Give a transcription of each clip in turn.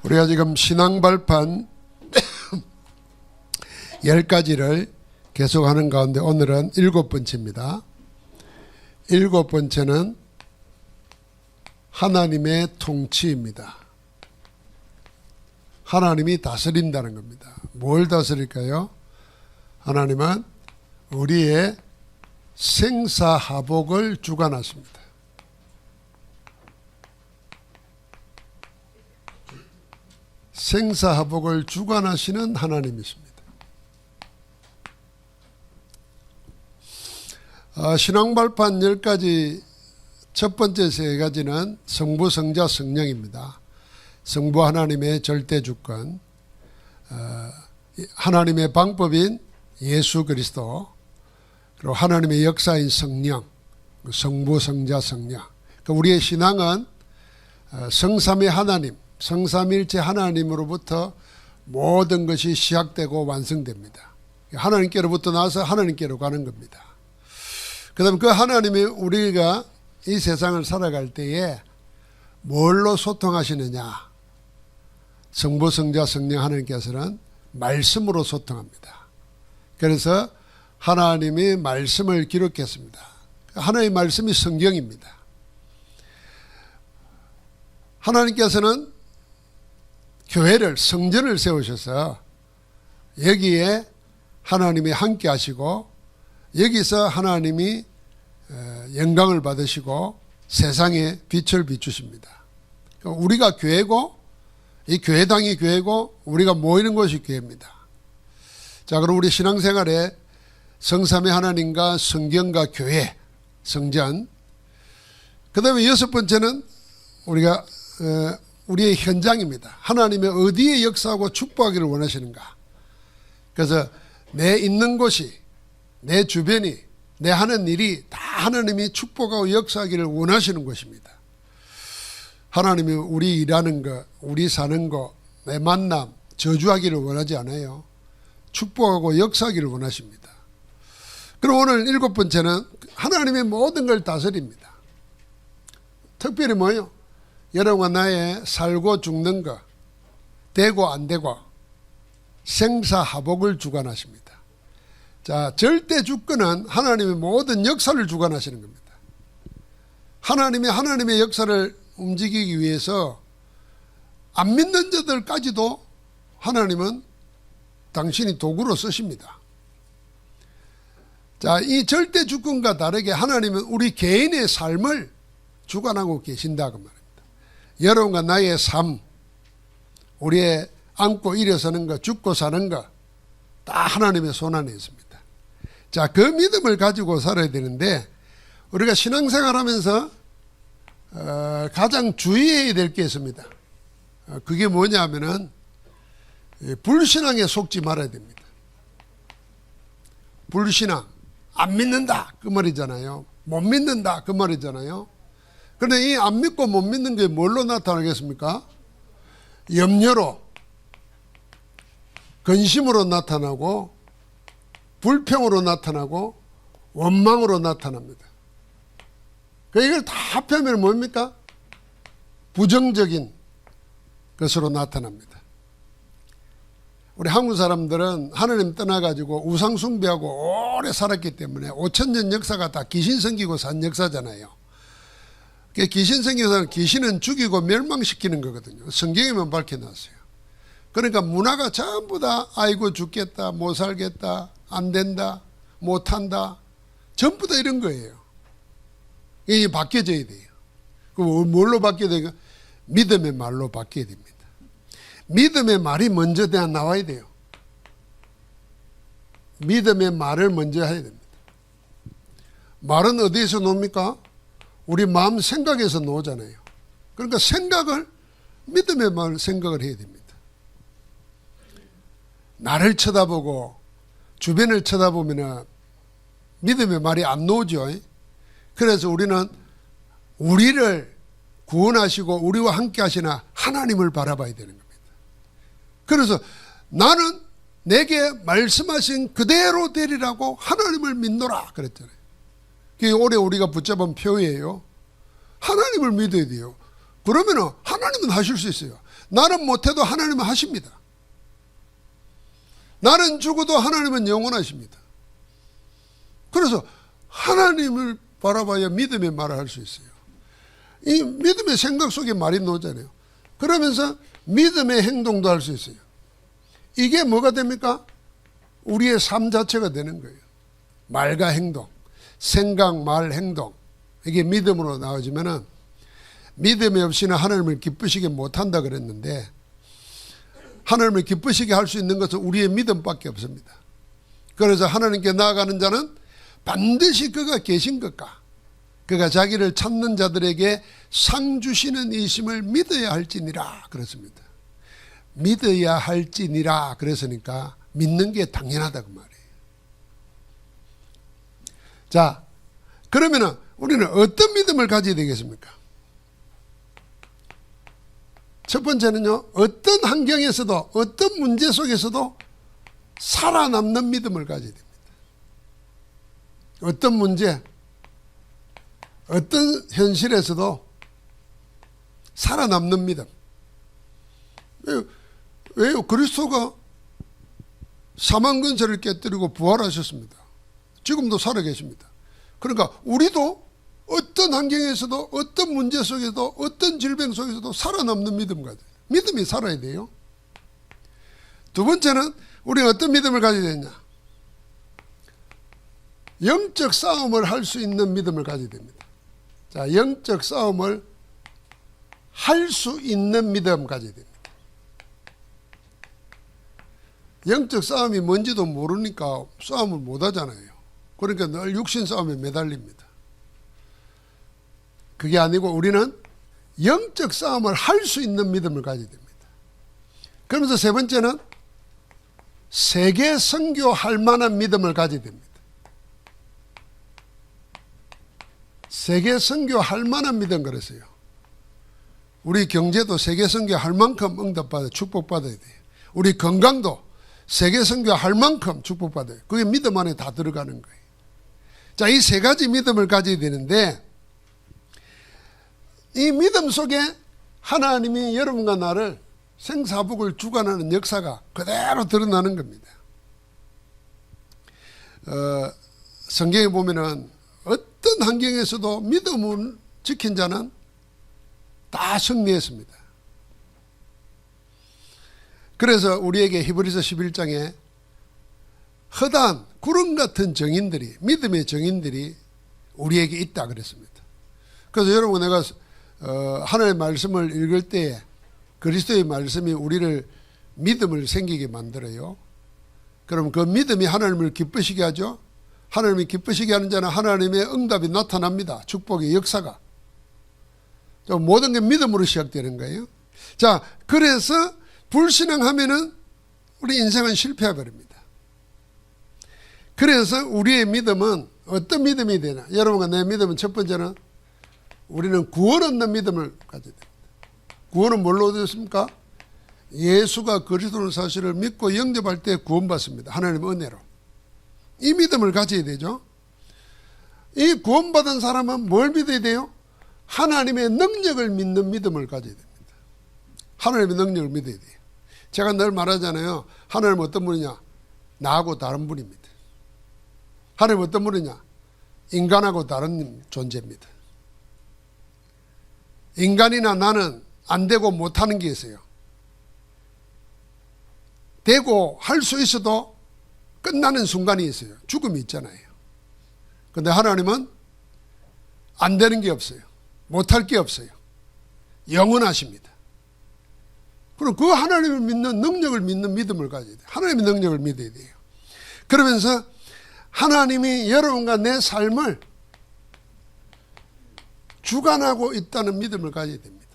우리가 지금 신앙발판 10가지를 계속하는 가운데 오늘은 7번째입니다. 7번째는 하나님의 통치입니다. 하나님이 다스린다는 겁니다. 뭘 다스릴까요? 하나님은 우리의 생사하복을 주관하십니다. 생사하복을 주관하시는 하나님이십니다. 신앙발판 10가지 첫 번째 3가지는 성부, 성자, 성령입니다. 성부 하나님의 절대주권, 하나님의 방법인 예수 그리스도, 그리고 하나님의 역사인 성령, 성부, 성자, 성령. 그러니까 우리의 신앙은 성삼위 하나님, 성삼일체 하나님으로부터 모든 것이 시작되고 완성됩니다. 하나님께로부터 나와서 하나님께로 가는 겁니다. 그 다음에 그 하나님이 우리가 이 세상을 살아갈 때에 뭘로 소통하시느냐? 성부, 성자, 성령 하나님께서는 말씀으로 소통합니다. 그래서 하나님이 말씀을 기록했습니다. 하나님의 말씀이 성경입니다. 하나님께서는 교회를, 성전을 세우셔서 여기에 하나님이 함께 하시고 여기서 하나님이 영광을 받으시고 세상에 빛을 비추십니다. 우리가 교회고 이 교회당이 교회고 우리가 모이는 곳이 교회입니다. 자, 그럼 우리 신앙생활에 성삼위 하나님과 성경과 교회, 성전. 그 다음에 6번째는 우리가 우리의 현장입니다. 하나님이 어디에 역사하고 축복하기를 원하시는가. 그래서 내 있는 곳이, 내 주변이, 내 하는 일이 다 하나님이 축복하고 역사하기를 원하시는 것입니다. 하나님이 우리 일하는 거, 우리 사는 거, 내 만남, 저주하기를 원하지 않아요. 축복하고 역사하기를 원하십니다. 그럼 오늘 7번째는 하나님의 모든 걸 다스립니다. 특별히 뭐예요? 여러분과 나의 살고 죽는 것, 되고 안 되고 생사하복을 주관하십니다. 자, 절대 주권은 하나님의 모든 역사를 주관하시는 겁니다. 하나님이 하나님의 역사를 움직이기 위해서 안 믿는 자들까지도 하나님은 당신이 도구로 쓰십니다. 자, 이 절대 주권과 다르게 하나님은 우리 개인의 삶을 주관하고 계신다 그 말입니다. 여러분과 나의 삶, 우리의 앉고 일어서는 것, 죽고 사는 것 다 하나님의 손 안에 있습니다. 자, 그 믿음을 가지고 살아야 되는데 우리가 신앙생활하면서 가장 주의해야 될 게 있습니다. 그게 뭐냐면은 불신앙에 속지 말아야 됩니다. 불신앙, 안 믿는다 그 말이잖아요. 못 믿는다 그 말이잖아요. 그런데 이 안 믿고 못 믿는 게 뭘로 나타나겠습니까? 염려로, 근심으로 나타나고 불평으로 나타나고 원망으로 나타납니다. 이걸 다 합하면 뭡니까? 부정적인 것으로 나타납니다. 우리 한국 사람들은 하나님 떠나가지고 우상 숭배하고 오래 살았기 때문에 5000년 역사가 다 귀신 섬기고 산 역사잖아요. 귀신 섬기고는 귀신은 죽이고 멸망시키는 거거든요. 성경에만 밝혀놨어요. 그러니까 문화가 전부 다 아이고 죽겠다, 못 살겠다, 안 된다, 못한다, 전부 다 이런 거예요. 이게 바뀌어져야 돼요. 그럼 뭘로 바뀌어야 돼요? 믿음의 말로 바뀌어야 됩니다. 믿음의 말이 먼저 나와야 돼요. 믿음의 말을 먼저 해야 됩니다. 말은 어디에서 나옵니까? 우리 마음 생각에서 나오잖아요. 그러니까 생각을, 믿음의 말 생각을 해야 됩니다. 나를 쳐다보고 주변을 쳐다보면 믿음의 말이 안 나오죠. 그래서 우리는 우리를 구원하시고 우리와 함께 하시나 하나님을 바라봐야 되는 겁니다. 그래서 나는 내게 말씀하신 그대로 되리라고 하나님을 믿노라 그랬잖아요. 그게 올해 우리가 붙잡은 표예요. 하나님을 믿어야 돼요. 그러면은 하나님은 하실 수 있어요. 나는 못해도 하나님은 하십니다. 나는 죽어도 하나님은 영원하십니다. 그래서 하나님을 바라봐야 믿음의 말을 할 수 있어요. 이 믿음의 생각 속에 말이 나오잖아요. 그러면서 믿음의 행동도 할 수 있어요. 이게 뭐가 됩니까? 우리의 삶 자체가 되는 거예요. 말과 행동, 생각, 말, 행동. 이게 믿음으로 나오지면은 믿음이 없이는 하나님을 기쁘시게 못한다 그랬는데, 하나님을 기쁘시게 할 수 있는 것은 우리의 믿음밖에 없습니다. 그래서 하나님께 나아가는 자는 반드시 그가 계신 것과 그가 자기를 찾는 자들에게 상 주시는 이심을 믿어야 할지니라 그랬습니다. 믿어야 할지니라 그랬으니까 믿는 게 당연하다 그 말이에요. 자, 그러면은 우리는 어떤 믿음을 가져야 되겠습니까? 첫 번째는요, 어떤 환경에서도 어떤 문제 속에서도 살아남는 믿음을 가져야 됩니다. 어떤 문제, 어떤 현실에서도 살아남는 믿음. 왜요? 그리스도가 사망 근세를 깨뜨리고 부활하셨습니다. 지금도 살아계십니다. 그러니까 우리도 어떤 환경에서도 어떤 문제 속에서도 어떤 질병 속에서도 살아남는 믿음 가져요. 믿음이 살아야 돼요. 두 번째는 우리가 어떤 믿음을 가져야 되냐? 영적 싸움을 할 수 있는 믿음을 가져야 됩니다. 자, 영적 싸움을 할 수 있는 믿음 가져야 됩니다. 영적 싸움이 뭔지도 모르니까 싸움을 못 하잖아요. 그러니까 늘 육신 싸움에 매달립니다. 그게 아니고 우리는 영적 싸움을 할 수 있는 믿음을 가져야 됩니다. 그러면서 세 번째는 세계 선교할 만한 믿음을 가져야 됩니다. 세계 선교할 만한 믿음 그랬어요. 우리 경제도 세계 선교할 만큼 응답받아야 축복받아야 돼요. 우리 건강도 세계 선교할 만큼 축복받아요. 그게 믿음 안에 다 들어가는 거예요. 자, 이 세 가지 믿음을 가져야 되는데, 이 믿음 속에 하나님이 여러분과 나를 생사복을 주관하는 역사가 그대로 드러나는 겁니다. 성경에 보면은 어떤 환경에서도 믿음을 지킨 자는 다 승리했습니다. 그래서 우리에게 히브리서 11장에 허다한 구름 같은 정인들이, 믿음의 정인들이 우리에게 있다 그랬습니다. 그래서 여러분, 내가 하나님의 말씀을 읽을 때에 그리스도의 말씀이 우리를 믿음을 생기게 만들어요. 그럼 그 믿음이 하나님을 기쁘시게 하죠. 하나님이 기쁘시게 하는 자는 하나님의 응답이 나타납니다. 축복의 역사가. 모든 게 믿음으로 시작되는 거예요. 자, 그래서 불신앙하면은 우리 인생은 실패해 버립니다. 그래서 우리의 믿음은 어떤 믿음이 되나? 여러분과 내 믿음은 첫 번째는 우리는 구원 얻는 믿음을 가져야 됩니다. 구원은 뭘로 얻었습니까? 예수가 그리스도의 사실을 믿고 영접할 때 구원받습니다. 하나님의 은혜로. 이 믿음을 가져야 되죠. 이 구원받은 사람은 뭘 믿어야 돼요? 하나님의 능력을 믿는 믿음을 가져야 됩니다. 하나님의 능력을 믿어야 돼요. 제가 늘 말하잖아요. 하나님은 어떤 분이냐? 나하고 다른 분입니다. 하나님은 어떤 분이냐? 인간하고 다른 존재입니다. 인간이나 나는 안 되고 못하는 게 있어요. 되고 할 수 있어도 끝나는 순간이 있어요. 죽음이 있잖아요. 그런데 하나님은 안 되는 게 없어요. 못할 게 없어요. 영원하십니다. 그럼 그 하나님을 믿는 능력을 믿는 믿음을 가져야 돼요. 하나님의 능력을 믿어야 돼요. 그러면서 하나님이 여러분과 내 삶을 주관하고 있다는 믿음을 가져야 됩니다.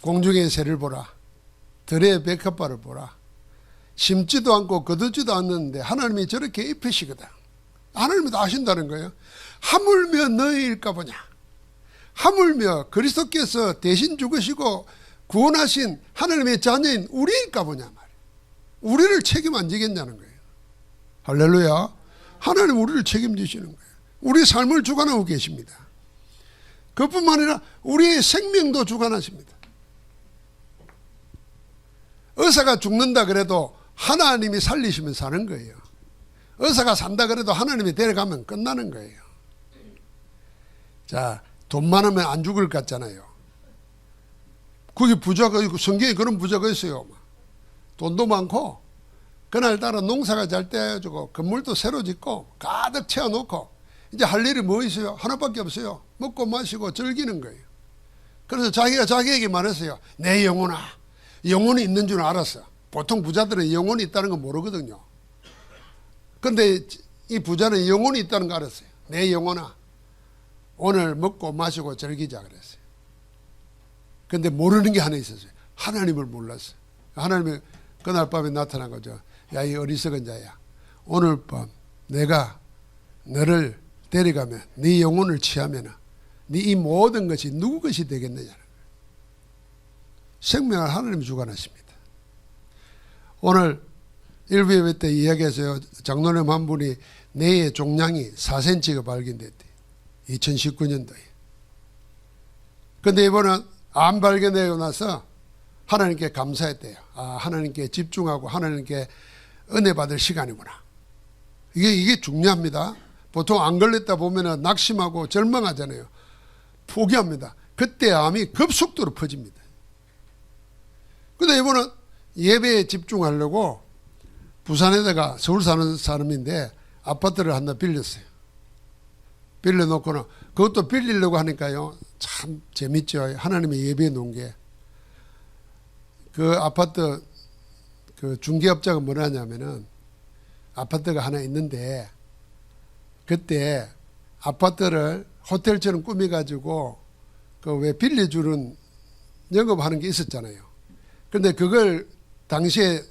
공중의 새를 보라. 들의 백합화를 보라. 심지도 않고 거두지도 않는데 하나님이 저렇게 입히시거든. 하나님이 다 아신다는 거예요. 하물며 너희일까 보냐. 하물며 그리스도께서 대신 죽으시고 구원하신 하나님의 자녀인 우리일까 보냐 말이에요. 우리를 책임 안 지겠냐는 거예요. 할렐루야. 하나님 우리를 책임지시는 거예요. 우리 삶을 주관하고 계십니다. 그뿐만 아니라 우리의 생명도 주관하십니다. 의사가 죽는다 그래도 하나님이 살리시면 사는 거예요. 의사가 산다 그래도 하나님이 데려가면 끝나는 거예요. 자, 돈 많으면 안 죽을 것 같잖아요. 그게 부자가 있고, 성경에 그런 부자가 있어요. 돈도 많고 그날따라 농사가 잘 돼가지고 건물도 새로 짓고 가득 채워놓고 이제 할 일이 뭐 있어요? 하나밖에 없어요. 먹고 마시고 즐기는 거예요. 그래서 자기가 자기에게 말했어요. 내 영혼아, 영혼이 있는 줄 알았어. 보통 부자들은 영혼이 있다는 건 모르거든요. 그런데 이 부자는 영혼이 있다는 거 알았어요. 내 영혼아, 오늘 먹고 마시고 즐기자 그랬어요. 그런데 모르는 게 하나 있었어요. 하나님을 몰랐어요. 하나님이 그날 밤에 나타난 거죠. 야, 이 어리석은 자야, 오늘 밤 내가 너를 데려가면 네 영혼을 취하면 네 이 모든 것이 누구 것이 되겠느냐. 생명을 하나님이 주관하십니다. 오늘 일부 예배 때 이야기했어요. 장로님 한 분이 뇌의 종양이 4cm가 발견됐대. 2019년도에. 근데 이번엔 암 발견되고 나서 하나님께 감사했대요. 아, 하나님께 집중하고 하나님께 은혜 받을 시간이구나. 이게 중요합니다. 보통 안 걸렸다 보면 낙심하고 절망하잖아요. 포기합니다. 그때 암이 급속도로 퍼집니다. 근데 이번엔 예배에 집중하려고 부산에다가, 서울 사는 사람인데 아파트를 하나 빌렸어요. 빌려놓고는 그것도 빌리려고 하니까요, 참 재밌죠. 하나님의 예배에 놓은 게. 그 아파트 그 중개업자가 뭐라냐면은, 아파트가 하나 있는데 그때 아파트를 호텔처럼 꾸며가지고 그 왜 빌려주는 영업하는 게 있었잖아요. 근데 그걸 당시에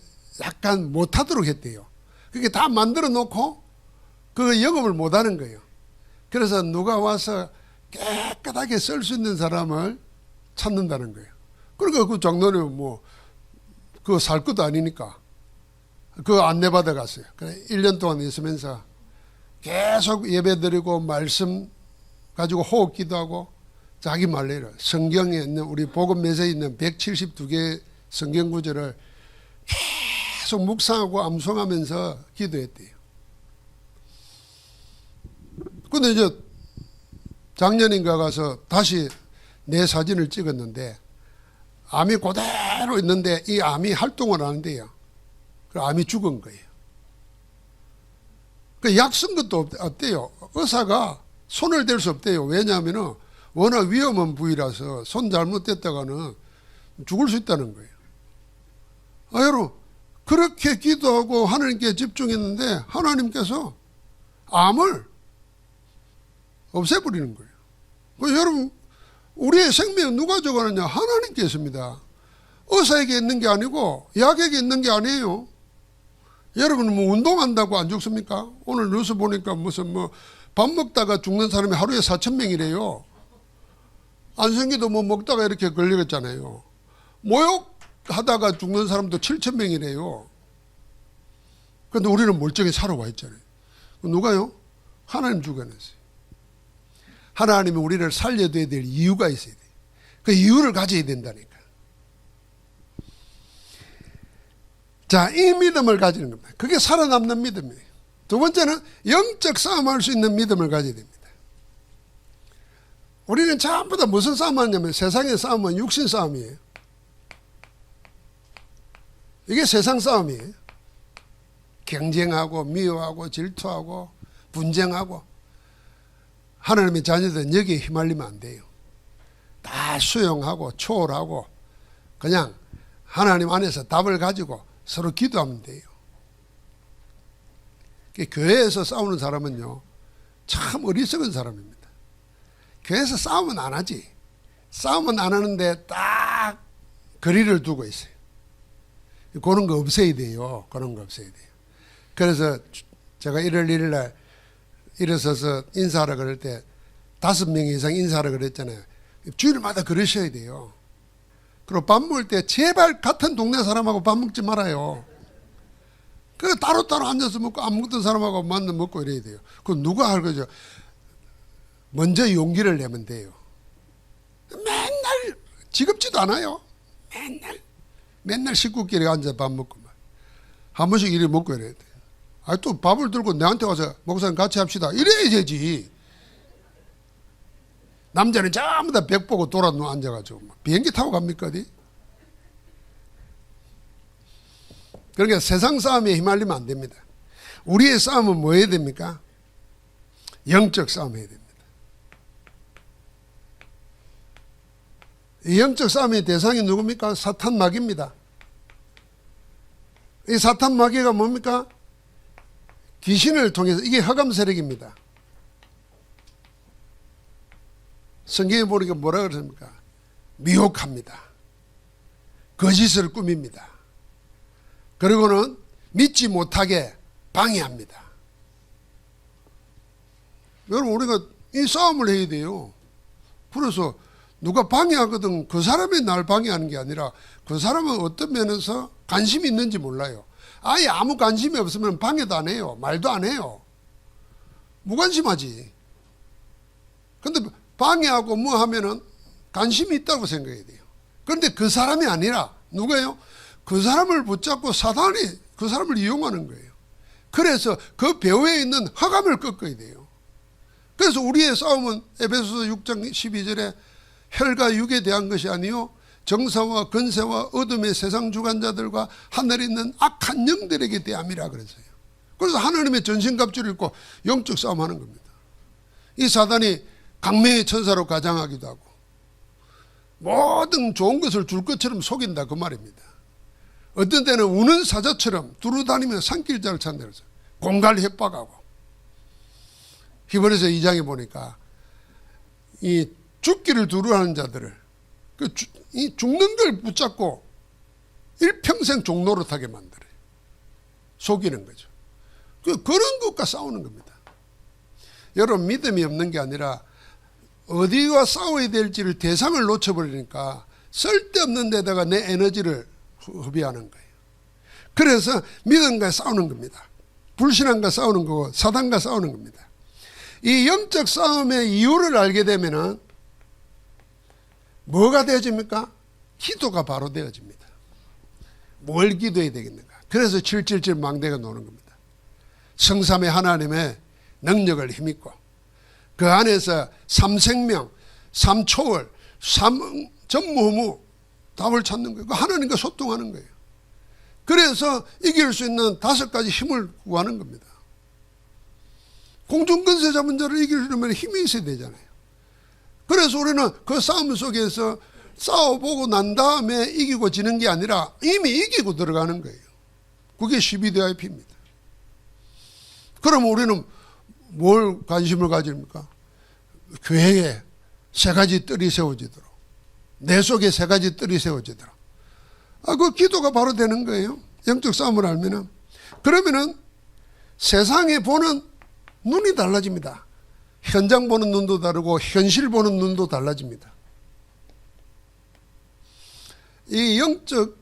약간 못하도록 했대요. 그게 다 만들어 놓고 그 영업을 못하는 거예요. 그래서 누가 와서 깨끗하게 쓸 수 있는 사람을 찾는다는 거예요. 그러니까 그 장로님 뭐 그거 살 것도 아니니까 그거 안내받아 갔어요. 그래 1년 동안 있으면서 계속 예배드리고 말씀 가지고 호흡 기도하고 자기 말대로 성경에 있는, 우리 복음 메시지에 있는 172개 성경 구절을 계속 묵상하고 암송하면서 기도했대요. 근데 이제 작년인가 가서 다시 내 사진을 찍었는데 암이 그대로 있는데 이 암이 활동을 안 한대요. 그래서 암이 죽은 거예요. 그 약 쓴 것도 없대요. 의사가 손을 댈 수 없대요. 왜냐하면 워낙 위험한 부위라서 손 잘못됐다가는 죽을 수 있다는 거예요. 아, 여러분, 그렇게 기도하고 하나님께 집중했는데 하나님께서 암을 없애버리는 거예요. 여러분, 우리의 생명은 누가 적어놨냐? 하나님께서입니다. 의사에게 있는 게 아니고 약에게 있는 게 아니에요. 여러분, 뭐 운동한다고 안 죽습니까? 오늘 뉴스 보니까 무슨 뭐 밥 먹다가 죽는 사람이 하루에 4,000명이래요. 안성기도 뭐 먹다가 이렇게 걸리겠잖아요. 모욕하다가 죽는 사람도 7,000명이래요. 그런데 우리는 멀쩡히 살아와 있잖아요. 누가요? 하나님 주관했어요. 하나님이 우리를 살려둬야 될 이유가 있어야 돼요. 그 이유를 가져야 된다니까. 자, 이 믿음을 가지는 겁니다. 그게 살아남는 믿음이에요. 두 번째는 영적 싸움할 수 있는 믿음을 가져야 됩니다. 우리는 전부 다 무슨 싸움하냐면 세상의 싸움은 육신 싸움이에요. 이게 세상 싸움이에요. 경쟁하고 미워하고 질투하고 분쟁하고. 하나님의 자녀들은 여기에 휘말리면 안 돼요. 다 수용하고 초월하고 그냥 하나님 안에서 답을 가지고 서로 기도하면 돼요. 교회에서 싸우는 사람은요, 참 어리석은 사람입니다. 교회에서 싸우면 안 하지. 싸우면 안 하는데 딱 거리를 두고 있어요. 그런 거 없애야 돼요. 그런 거 없애야 돼요. 그래서 제가 1월 1일 날 일어서서 인사하라 그럴 때 5명 이상 인사하라 그랬잖아요. 주일마다 그러셔야 돼요. 그리고 밥 먹을 때 제발 같은 동네 사람하고 밥 먹지 말아요. 그 따로따로 앉아서 먹고 안 먹던 사람하고 만나 먹고 이래야 돼요. 그럼 누가 할 거죠? 먼저 용기를 내면 돼요. 지겹지도 않아요. 맨날 식구끼리 앉아 밥 먹고 한 번씩 이래 먹고 이래야 돼. 또 밥을 들고 내한테 와서 목사님 같이 합시다 이래야 되지. 남자는 전부 다 벽 보고 돌아 누워 앉아가지고 비행기 타고 갑니까 어디? 그러니까 세상 싸움에 휘말리면 안 됩니다. 우리의 싸움은 뭐 해야 됩니까? 영적 싸움 해야 됩니다. 이 영적 싸움의 대상이 누굽니까? 사탄 마귀입니다. 이 사탄 마귀가 뭡니까? 귀신을 통해서, 이게 흑암 세력입니다. 성경에 보니까 뭐라 그럽니까? 미혹합니다. 거짓을 꾸밉니다. 그리고는 믿지 못하게 방해합니다. 여러분, 우리가 이 싸움을 해야 돼요. 그래서 누가 방해하거든 그 사람이 날 방해하는 게 아니라 그 사람은 어떤 면에서 관심이 있는지 몰라요. 아예 아무 관심이 없으면 방해도 안 해요. 말도 안 해요. 무관심하지. 근데 방해하고 뭐 하면은 관심이 있다고 생각해야 돼요. 그런데 그 사람이 아니라 누구예요? 그 사람을 붙잡고 사단이 그 사람을 이용하는 거예요. 그래서 그 배후에 있는 흑암을 꺾어야 돼요. 그래서 우리의 싸움은 에베소서 6장 12절에 혈과 육에 대한 것이 아니요 정사와 권세와 어둠의 세상 주관자들과 하늘에 있는 악한 영들에게 대함이라 그랬어요. 그래서 하나님의 전신갑주를 입고 영적 싸움하는 겁니다. 이 사단이 강매의 천사로 가장하기도 하고 모든 좋은 것을 줄 것처럼 속인다 그 말입니다. 어떤 때는 우는 사자처럼 두루다니며 산길자를 찾는다 그랬어요. 공갈 협박하고. 히브리서 2장에 보니까 이 죽기를 두려워하는 자들을 이 죽는 걸 붙잡고 일평생 종노릇하게 만들어요. 속이는 거죠. 그런 것과 싸우는 겁니다. 여러분 믿음이 없는 게 아니라 어디와 싸워야 될지를 대상을 놓쳐버리니까 쓸데없는 데다가 내 에너지를 허비하는 거예요. 그래서 믿음과 싸우는 겁니다. 불신앙과 싸우는 거고 사단과 싸우는 겁니다. 이 영적 싸움의 이유를 알게 되면은 뭐가 되어집니까? 기도가 바로 되어집니다. 뭘 기도해야 되겠는가? 그래서 777 망대가 노는 겁니다. 성삼의 하나님의 능력을 힘입고 그 안에서 삼생명, 삼초월, 삼전무후무 답을 찾는 거예요. 하나님과 소통하는 거예요. 그래서 이길 수 있는 5가지 힘을 구하는 겁니다. 공중권세 잡은 자를 이기려면 힘이 있어야 되잖아요. 그래서 우리는 그 싸움 속에서 싸워보고 난 다음에 이기고 지는 게 아니라 이미 이기고 들어가는 거예요. 그게 12DIP입니다. 그럼 우리는 뭘 관심을 가집니까? 교회에 3가지 뜰이 세워지도록, 내 속에 3가지 뜰이 세워지도록. 그 기도가 바로 되는 거예요. 영적 싸움을 알면은. 그러면은 세상에 보는 눈이 달라집니다. 현장 보는 눈도 다르고 현실 보는 눈도 달라집니다. 이 영적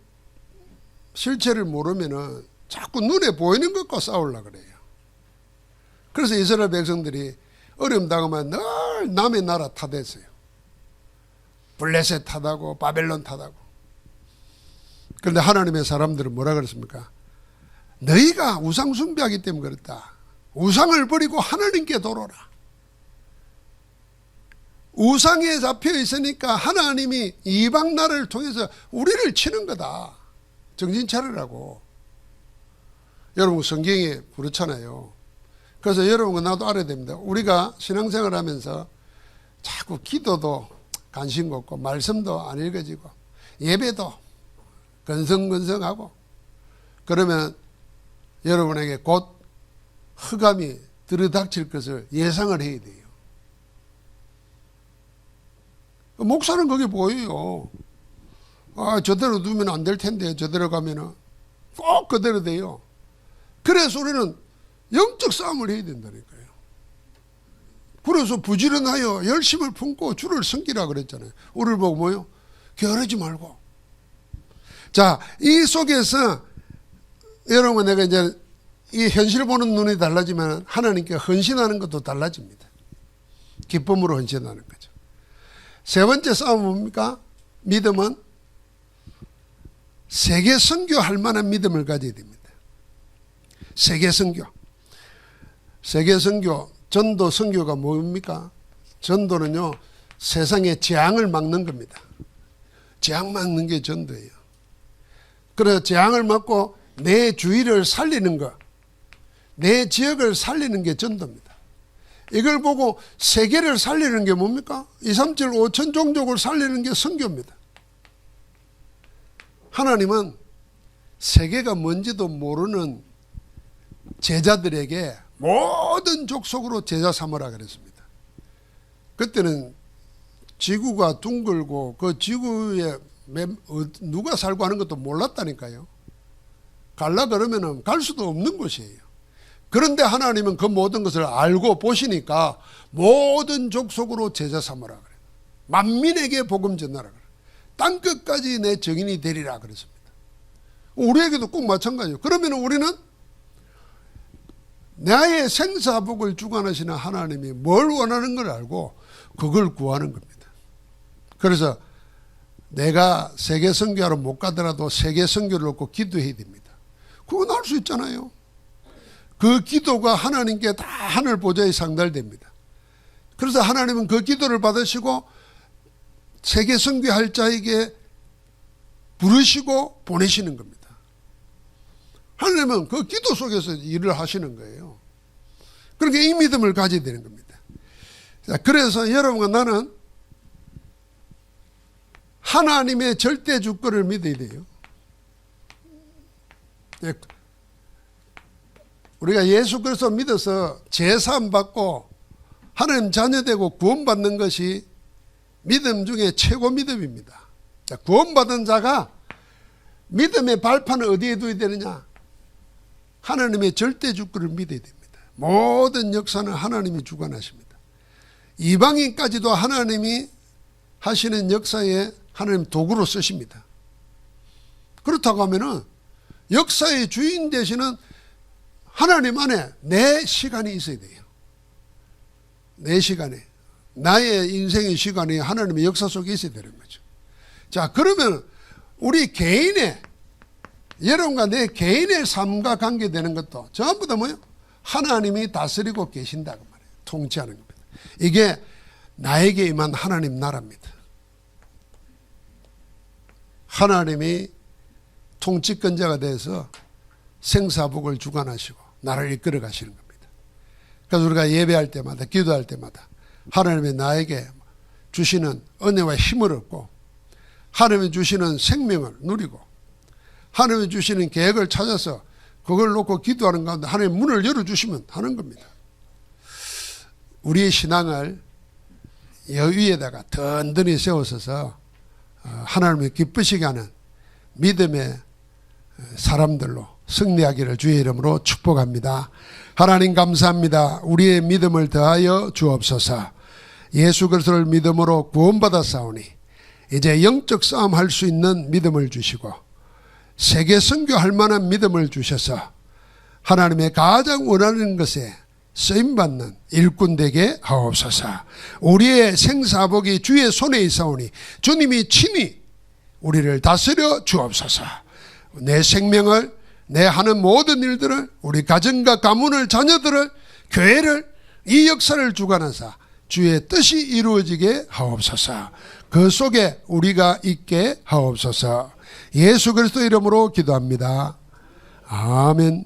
실체를 모르면은 자꾸 눈에 보이는 것과 싸우려고 그래요. 그래서 이스라엘 백성들이 어려움 당하면 늘 남의 나라 탓했어요. 블레셋 탓하고 바벨론 탓하고. 그런데 하나님의 사람들은 뭐라 그랬습니까? 너희가 우상 숭배하기 때문에 그렇다. 우상을 버리고 하나님께 돌아라. 우상에 잡혀 있으니까 하나님이 이방 나라를 통해서 우리를 치는 거다. 정신 차리라고. 여러분 성경에 그렇잖아요. 그래서 여러분과 나도 알아야 됩니다. 우리가 신앙생활 하면서 자꾸 기도도 관심 없고 말씀도 안 읽어지고 예배도 건성건성하고 그러면 여러분에게 곧 흑암이 들이닥칠 것을 예상을 해야 돼요. 목사는 그게 보여요. 저대로 두면 안 될 텐데 저대로 가면은 꼭 그대로 돼요. 그래서 우리는 영적 싸움을 해야 된다니까요. 그래서 부지런하여 열심을 품고 주를 섬기라 그랬잖아요. 우리를 보고 뭐요? 게으르지 말고. 자, 이 속에서 여러분 내가 이제 이 현실을 보는 눈이 달라지면 하나님께 헌신하는 것도 달라집니다. 기쁨으로 헌신하는 거죠. 세 번째 싸움은 뭡니까? 믿음은 세계 선교할 만한 믿음을 가져야 됩니다. 세계 선교. 세계 선교, 전도 선교가 뭡니까? 전도는요, 세상의 재앙을 막는 겁니다. 재앙 막는 게 전도예요. 그래서 재앙을 막고 내 주위를 살리는 것, 내 지역을 살리는 게 전도입니다. 이걸 보고 세계를 살리는 게 뭡니까? 237 5천 종족을 살리는 게 선교입니다. 하나님은 세계가 뭔지도 모르는 제자들에게 모든 족속으로 제자 삼으라 그랬습니다. 그때는 지구가 둥글고 그 지구에 누가 살고 하는 것도 몰랐다니까요. 갈라 그러면은 갈 수도 없는 곳이에요. 그런데 하나님은 그 모든 것을 알고 보시니까 모든 족속으로 제자 삼으라 그래요. 만민에게 복음 전하라 그래요. 땅끝까지 내 증인이 되리라 그랬습니다. 우리에게도 꼭 마찬가지예요. 그러면 우리는 나의 생사복을 주관하시는 하나님이 뭘 원하는 걸 알고 그걸 구하는 겁니다. 그래서 내가 세계 선교하러 못 가더라도 세계 선교를 놓고 기도해야 됩니다. 그건 알 수 있잖아요. 그 기도가 하나님께 다 하늘 보좌에 상달됩니다. 그래서 하나님은 그 기도를 받으시고 세계 선교할 자에게 부르시고 보내시는 겁니다. 하나님은 그 기도 속에서 일을 하시는 거예요. 그러니까 이 믿음을 가져야 되는 겁니다. 자, 그래서 여러분과 나는 하나님의 절대 주권을 믿어야 돼요. 우리가 예수 그리스도 믿어서 제사함 받고 하나님 자녀되고 구원받는 것이 믿음 중에 최고 믿음입니다. 자, 구원받은 자가 믿음의 발판을 어디에 둬야 되느냐? 하나님의 절대 주권을 믿어야 됩니다. 모든 역사는 하나님이 주관하십니다. 이방인까지도 하나님이 하시는 역사에 하나님 도구로 쓰십니다. 그렇다고 하면은 역사의 주인 되시는 하나님 안에 내 시간이 있어야 돼요. 내 시간에. 나의 인생의 시간이 하나님의 역사 속에 있어야 되는 거죠. 자, 그러면 우리 개인의, 여러분과 내 개인의 삶과 관계되는 것도 전부 다 뭐예요? 하나님이 다스리고 계신다고 말해요. 통치하는 겁니다. 이게 나에게 임한 하나님 나라입니다. 하나님이 통치권자가 돼서 생사복을 주관하시고 나를 이끌어 가시는 겁니다. 그래서 우리가 예배할 때마다 기도할 때마다 하나님이 나에게 주시는 은혜와 힘을 얻고 하나님이 주시는 생명을 누리고 하나님이 주시는 계획을 찾아서 그걸 놓고 기도하는 가운데 하나님 문을 열어주시면 하는 겁니다. 우리의 신앙을 여위에다가 든든히 세워서서 하나님을 기쁘시게 하는 믿음의 사람들로 승리하기를 주의 이름으로 축복합니다. 하나님 감사합니다. 우리의 믿음을 더하여 주옵소서. 예수 그리스도를 믿음으로 구원받았사오니 이제 영적 싸움 할 수 있는 믿음을 주시고 세계 선교할 만한 믿음을 주셔서 하나님의 가장 원하는 것에 쓰임받는 일꾼 되게 하옵소서. 우리의 생사복이 주의 손에 있사오니 주님이 친히 우리를 다스려 주옵소서. 내 생명을, 내 하는 모든 일들을, 우리 가정과 가문을, 자녀들을, 교회를, 이 역사를 주관하사 주의 뜻이 이루어지게 하옵소서. 그 속에 우리가 있게 하옵소서. 예수 그리스도 이름으로 기도합니다. 아멘.